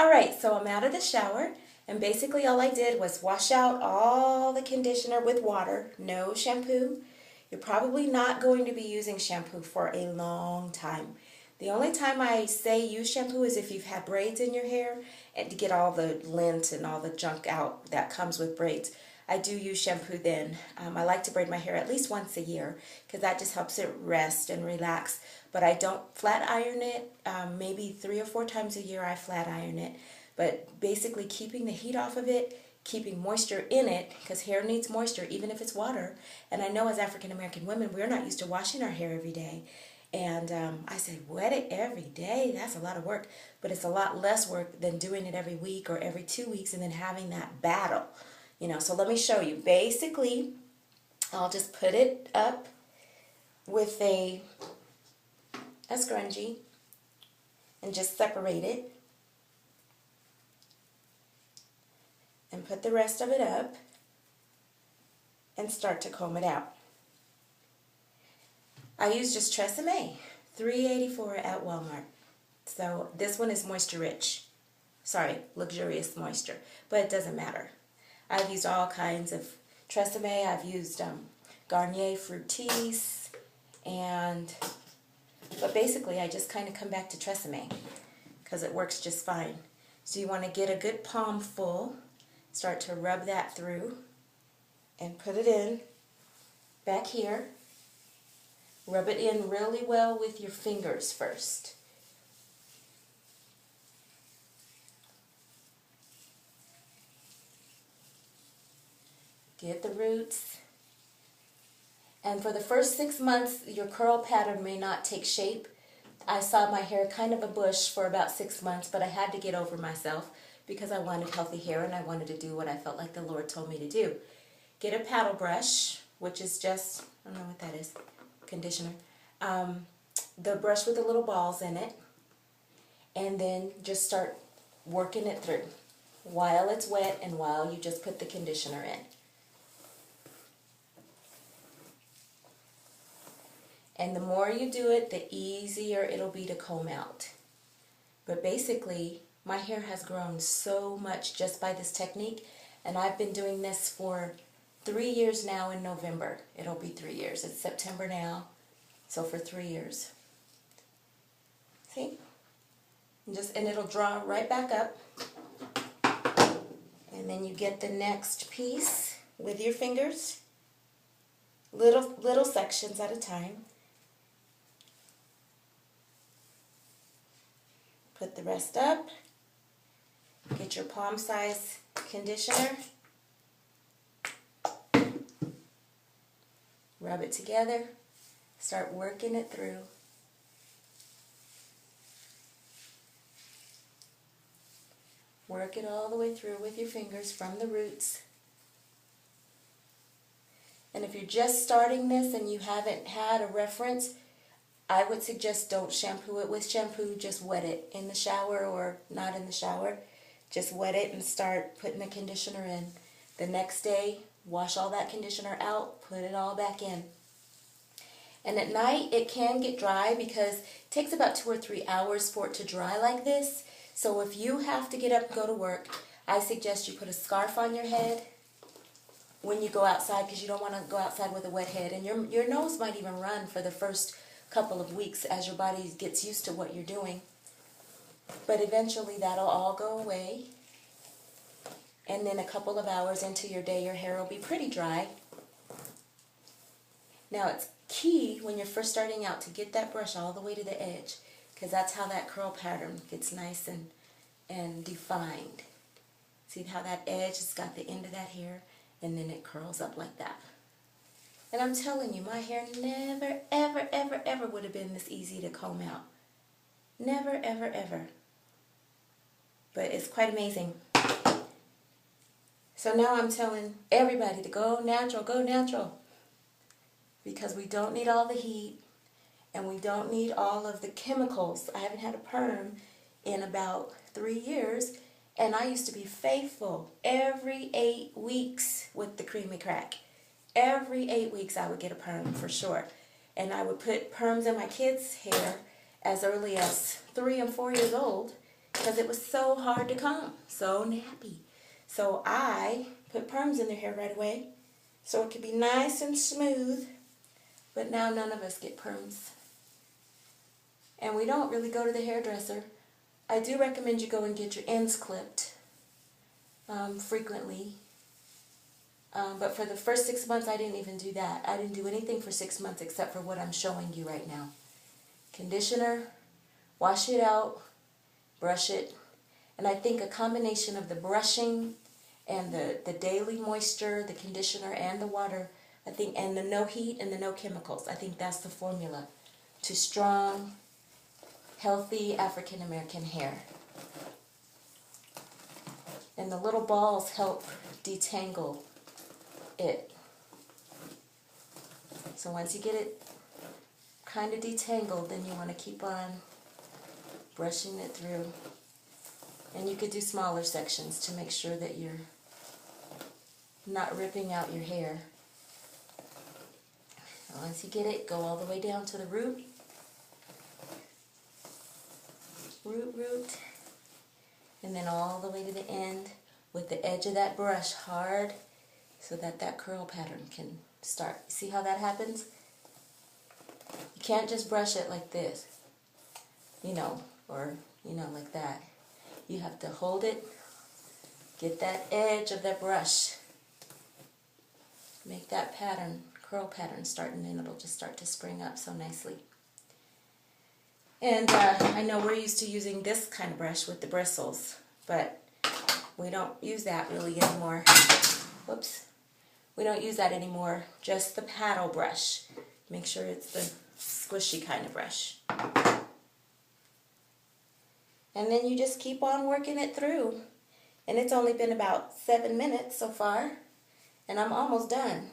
Alright, so I'm out of the shower, and basically all I did was wash out all the conditioner with water, no shampoo. You're probably not going to be using shampoo for a long time. The only time I say use shampoo is if you've had braids in your hair and to get all the lint and all the junk out that comes with braids. I do use shampoo then. I like to braid my hair at least once a year because that just helps it rest and relax. But I don't flat iron it. Maybe 3 or 4 times a year I flat iron it. But basically keeping the heat off of it, keeping moisture in it, because hair needs moisture even if it's water. And I know as African American women, we're not used to washing our hair every day. And I said, wet it every day? That's a lot of work. But it's a lot less work than doing it every week or every 2 weeks and then having that battle. You know, so let me show you. Basically, I'll just put it up with a scrunchie and just separate it. And put the rest of it up and start to comb it out. I use just Tresemme, $3.84 at Walmart. So this one is moisture rich. Sorry, luxurious moisture, but it doesn't matter. I've used all kinds of Tresemme. I've used Garnier Fructis, but basically I just kind of come back to Tresemme because it works just fine. So you want to get a good palm full, start to rub that through, and put it in back here. Rub it in really well with your fingers first. Get the roots. And for the first 6 months, your curl pattern may not take shape. I saw my hair kind of a bush for about 6 months, but I had to get over myself because I wanted healthy hair and I wanted to do what I felt like the Lord told me to do. Get a paddle brush, which is just, I don't know what that is, conditioner. The brush with the little balls in it, and then just start working it through while it's wet and while you just put the conditioner in. And the more you do it, the easier it'll be to comb out. But basically, my hair has grown so much just by this technique, and I've been doing this for 3 years now in November. It'll be 3 years. It's September now, so for 3 years. See? And it'll draw right back up. And then you get the next piece with your fingers, little sections at a time. Put the rest up. Get your palm size conditioner. Rub it together. Start working it through. Work it all the way through with your fingers from the roots. And if you're just starting this and you haven't had a reference, I would suggest don't shampoo it with shampoo. Just wet it in the shower or not in the shower. Just wet it and start putting the conditioner in. The next day, wash all that conditioner out, put it all back in. And at night, it can get dry because it takes about 2 or 3 hours for it to dry like this. So if you have to get up and go to work, I suggest you put a scarf on your head when you go outside because you don't want to go outside with a wet head. And your nose might even run for the first couple of weeks as your body gets used to what you're doing. But eventually that'll all go away. And then a couple of hours into your day, your hair will be pretty dry. Now it's key when you're first starting out to get that brush all the way to the edge because that's how that curl pattern gets nice and defined. See how that edge has got the end of that hair and then it curls up like that. And I'm telling you, my hair never, ever, ever, ever would have been this easy to comb out. Never, ever, ever. But it's quite amazing. So now I'm telling everybody to go natural, go natural. Because we don't need all the heat and we don't need all of the chemicals. I haven't had a perm in about 3 years, and I used to be faithful every 8 weeks with the Creamy Crack. Every 8 weeks I would get a perm for sure. And I would put perms in my kids' hair as early as 3 and 4 years old because it was so hard to comb, so nappy. So I put perms in their hair right away so it could be nice and smooth. But now none of us get perms. And we don't really go to the hairdresser. I do recommend you go and get your ends clipped frequently. But for the first 6 months, I didn't even do that. I didn't do anything for 6 months except for what I'm showing you right now. Conditioner, wash it out, brush it. And I think a combination of the brushing and the daily moisture, the conditioner and the water, I think, and the no heat and the no chemicals, I think that's the formula to strong, healthy African American hair. And the little balls help detangle it. So once you get it kind of detangled, then you want to keep on brushing it through. And you could do smaller sections to make sure that you're not ripping out your hair. And once you get it, go all the way down to the root. Root. And then all the way to the end with the edge of that brush hard so that that curl pattern can start. See how that happens? You can't just brush it like this, or like that. You have to hold it, get that edge of that brush, make that pattern, curl pattern start, and then it'll just start to spring up so nicely. And I know we're used to using this kind of brush with the bristles, but we don't use that really anymore. Whoops. We don't use that anymore, just the paddle brush. Make sure it's the squishy kind of brush. And then you just keep on working it through. And it's only been about 7 minutes so far, and I'm almost done.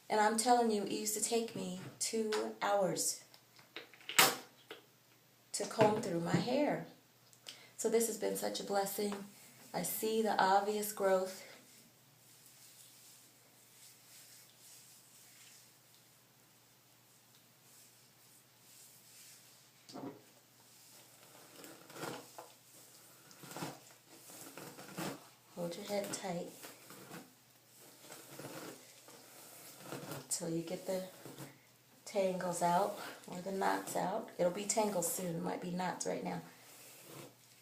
And I'm telling you, it used to take me 2 hours to comb through my hair. So this has been such a blessing. I see the obvious growth. Hold your head tight until you get the tangles out or the knots out. It'll be tangles soon. It might be knots right now.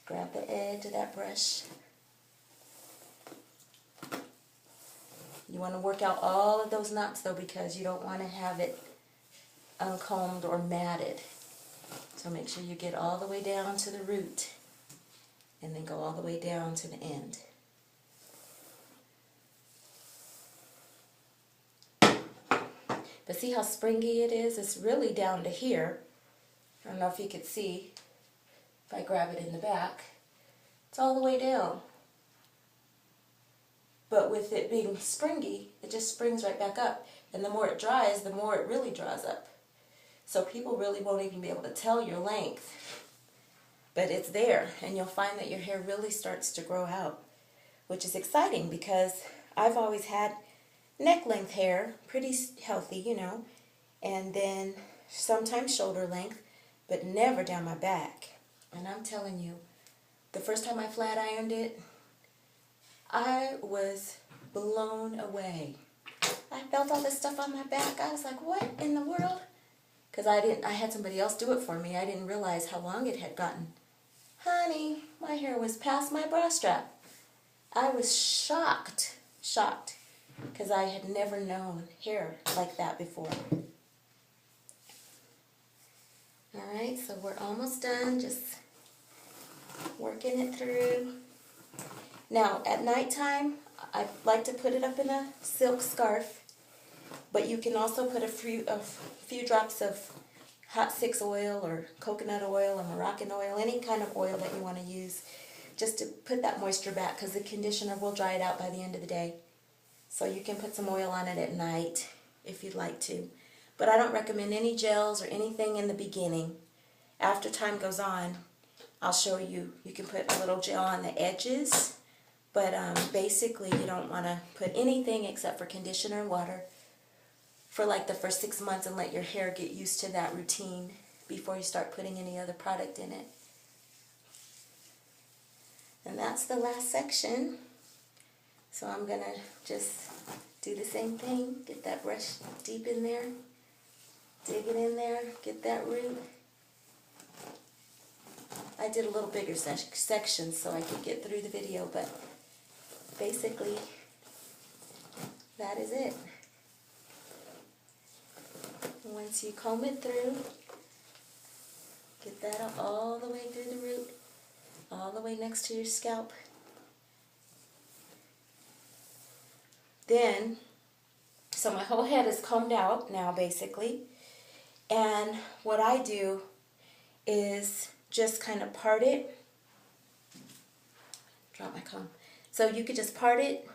Grab the edge of that brush. You want to work out all of those knots though, because you don't want to have it uncombed or matted. So make sure you get all the way down to the root and then go all the way down to the end. But see how springy it is? It's really down to here. I don't know if you could see if I grab it in the back. It's all the way down. But with it being springy, it just springs right back up. And the more it dries, the more it really draws up. So people really won't even be able to tell your length. But it's there, and you'll find that your hair really starts to grow out, which is exciting because I've always had neck length hair, pretty healthy, and then sometimes shoulder length, but never down my back. And I'm telling you, the first time I flat ironed it, I was blown away. I felt all this stuff on my back. I was like, what in the world? Because I had somebody else do it for me. I didn't realize how long it had gotten. Honey, my hair was past my bra strap. I was shocked, because I had never known hair like that before. Alright, so we're almost done, just working it through. Now, at nighttime, I like to put it up in a silk scarf, but you can also put a few drops of hot 6 oil or coconut oil or Moroccan oil, any kind of oil that you want to use, just to put that moisture back, because the conditioner will dry it out by the end of the day. So you can put some oil on it at night if you'd like to. But I don't recommend any gels or anything in the beginning. After time goes on, I'll show you. You can put a little gel on the edges, but basically you don't want to put anything except for conditioner and water for like the first 6 months and let your hair get used to that routine before you start putting any other product in it. And that's the last section. So I'm going to just do the same thing. Get that brush deep in there. Dig it in there. Get that root. I did a little bigger section so I could get through the video, but basically that is it. Once you comb it through, get that all the way through the root, all the way next to your scalp. Then, so my whole head is combed out now basically, and what I do is just kind of part it. Drop my comb. So you could just part it,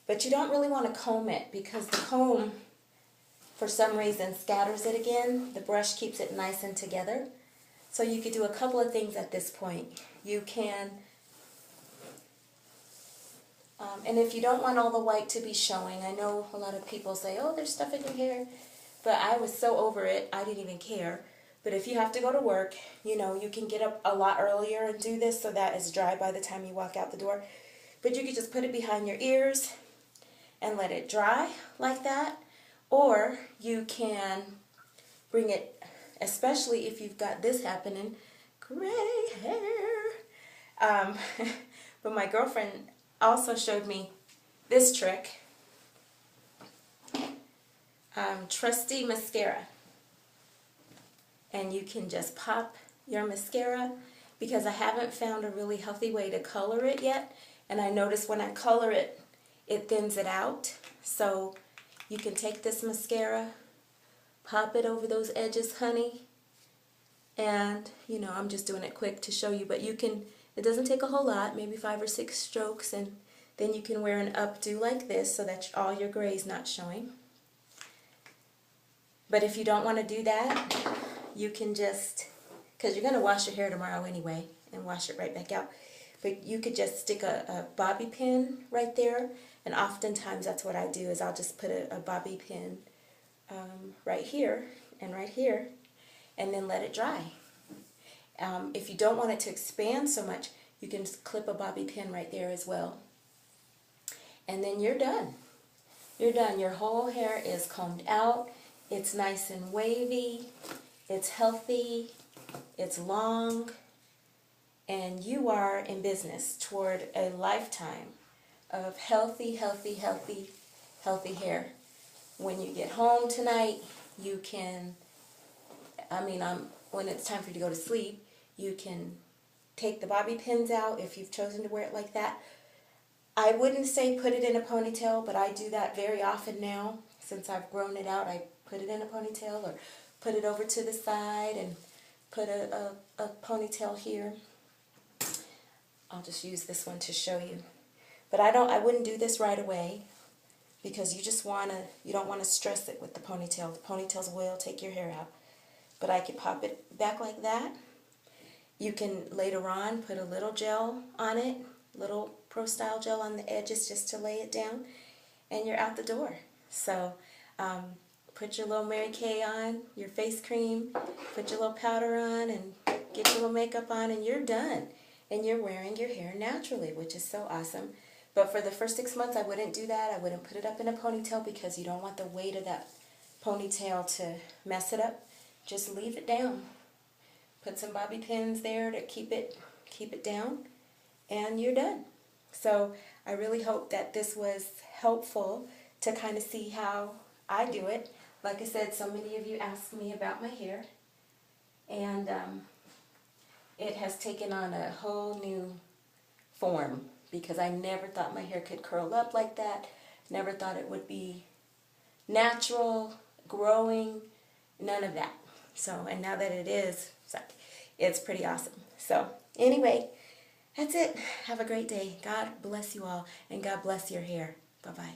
but you don't really want to comb it because the comb, for some reason, scatters it again. The brush keeps it nice and together. So you could do a couple of things at this point. You can, and if you don't want all the white to be showing, I know a lot of people say, oh, there's stuff in your hair, but I was so over it, I didn't even care. But if you have to go to work, you know, you can get up a lot earlier and do this so that it's dry by the time you walk out the door. But you could just put it behind your ears and let it dry like that. Or you can bring it, especially if you've got this happening, gray hair. But my girlfriend also showed me this trick. Trusty mascara. And you can just pop your mascara, because I haven't found a really healthy way to color it yet. And I notice when I color it, it thins it out. So you can take this mascara, pop it over those edges, honey. And, you know, I'm just doing it quick to show you, but you can, it doesn't take a whole lot, maybe 5 or 6 strokes, and then you can wear an updo like this so that all your gray is not showing. But if you don't want to do that, you can just, because you're going to wash your hair tomorrow anyway and wash it right back out, but you could just stick a bobby pin right there, and oftentimes that's what I do, is I'll just put a bobby pin right here and right here, and then let it dry. If you don't want it to expand so much, you can just clip a bobby pin right there as well. And then you're done. You're done. Your whole hair is combed out. It's nice and wavy. It's healthy. It's long. And you are in business toward a lifetime of healthy, healthy, healthy, healthy hair. When you get home tonight, you can, when it's time for you to go to sleep, you can take the bobby pins out if you've chosen to wear it like that. I wouldn't say put it in a ponytail, but I do that very often now. Since I've grown it out, I put it in a ponytail or put it over to the side and put a ponytail here. I'll just use this one to show you. But I wouldn't do this right away, because you don't want to stress it with the ponytail. The ponytails will take your hair out. But I could pop it back like that. You can later on put a little gel on it, little Pro Style gel on the edges just to lay it down, and you're out the door. So put your little Mary Kay on, your face cream, put your little powder on, and get your little makeup on, and you're done. And you're wearing your hair naturally, which is so awesome. But for the first 6 months, I wouldn't do that. I wouldn't put it up in a ponytail, because you don't want the weight of that ponytail to mess it up. Just leave it down. Put some bobby pins there to keep it down, and you're done. So I really hope that this was helpful to kind of see how I do it. Like I said, so many of you asked me about my hair, and it has taken on a whole new form, because I never thought my hair could curl up like that. Never thought it would be natural, growing, none of that. So, and now that it is, it's pretty awesome. So, anyway, that's it. Have a great day. God bless you all, and God bless your hair. Bye-bye.